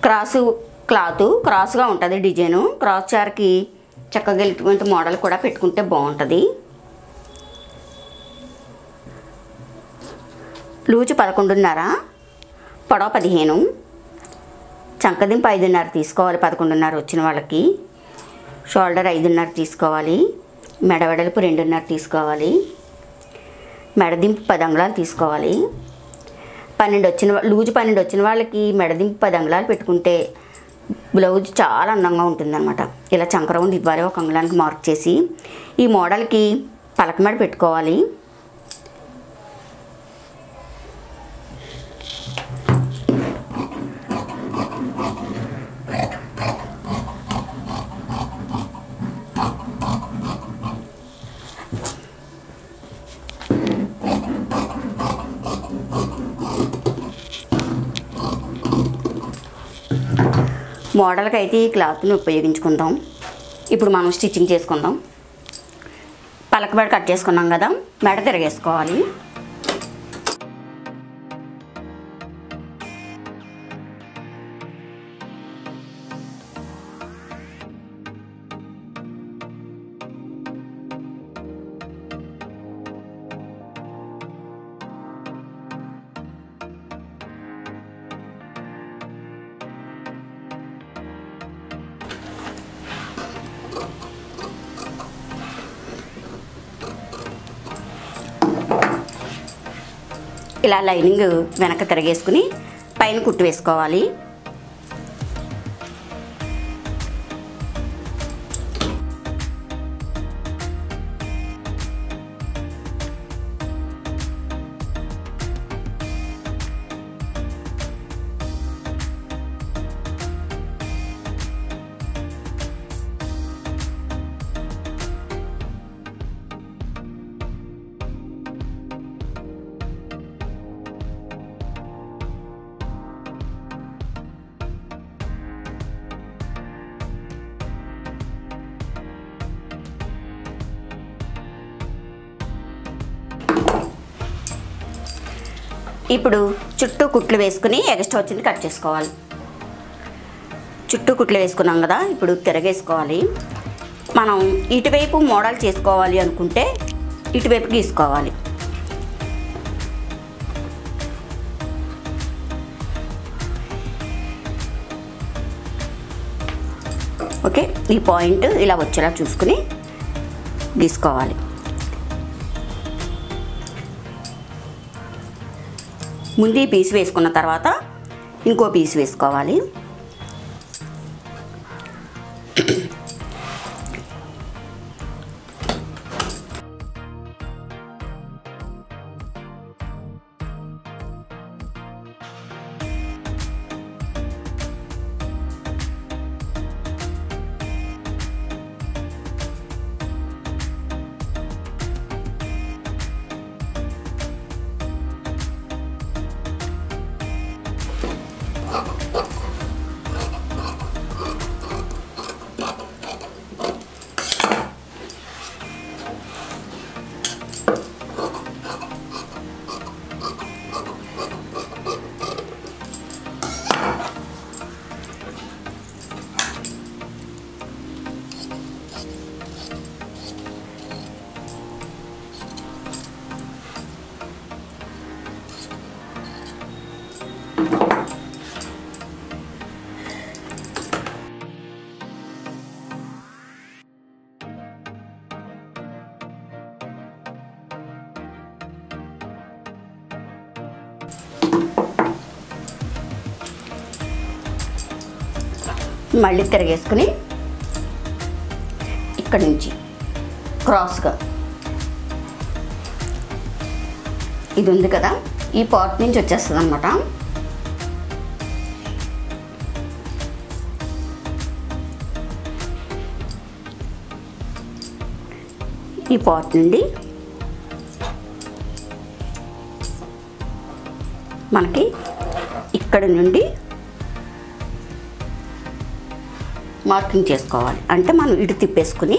Cross cloth క్రాస్గా ఉంటుంది design. Cross చార్కి చక్కగా ఇటువంటి మోడల్ కూడా పెట్టుకుంటే బాగుంటుంది. లూజు 11.5, పొడవ 15, చంకదింపు 5.5 తీసుకోవాలి 11.5 వచ్చిన వాళ్ళకి. షోల్డర్ 5.5 తీసుకోవాలి. మెడ వెడల్పు 2.5 తీసుకోవాలి. మెడదింపు 10 అంగుళాలు తీసుకోవాలి. 12 వచ్చిన లూజు 12 వచ్చిన వాళ్ళకి మెడదింపు 10 అంగుళాలు పెట్టుకుంటే బ్లౌజ్ చాలా అందంగా ఉంటుందన్నమాట. ఇలా చంక రౌండ్ ఇవ్వాలి 1 అంగుళానికి మార్క్ చేసి. ఈ మోడల్కి పలక మెడ పెట్టుకోవాలి. మోడల్కి అయితే ఈ క్లాత్ని ఉపయోగించుకుందాం. ఇప్పుడు మనం స్టిచ్చింగ్ చేసుకుందాం. పలక మెడ కట్ చేసుకున్నాం కదా, మెడ తిరగేసుకోవాలి. ఇలా లైనింగ్ వెనక తిరగేసుకుని పైన కుట్టు వేసుకోవాలి. ఇప్పుడు చుట్టూ కుట్లు వేసుకుని ఎక్స్ట్రా వచ్చింది కట్ చేసుకోవాలి. చుట్టూ కుట్లు వేసుకున్నాం కదా, ఇప్పుడు తిరగేసుకోవాలి. మనం ఇటువైపు మోడల్ చేసుకోవాలి అనుకుంటే ఇటువైపు గీసుకోవాలి. ఓకే, ఈ పాయింట్ ఇలా వచ్చేలా చూసుకుని గీసుకోవాలి. ముందు ఈ పీస్ వేసుకున్న తర్వాత ఇంకో పీస్ వేసుకోవాలి. మళ్ళీ తిరగేసుకుని ఇక్కడ నుంచి క్రాస్గా ఇది ఉంది కదా, ఈ పార్ట్ నుంచి వచ్చేస్తుంది అన్నమాట. ఈ పార్ట్ నుండి మనకి ఇక్కడ నుండి మార్కింగ్ చేసుకోవాలి. అంటే మనం ఇటు తిప్పేసుకుని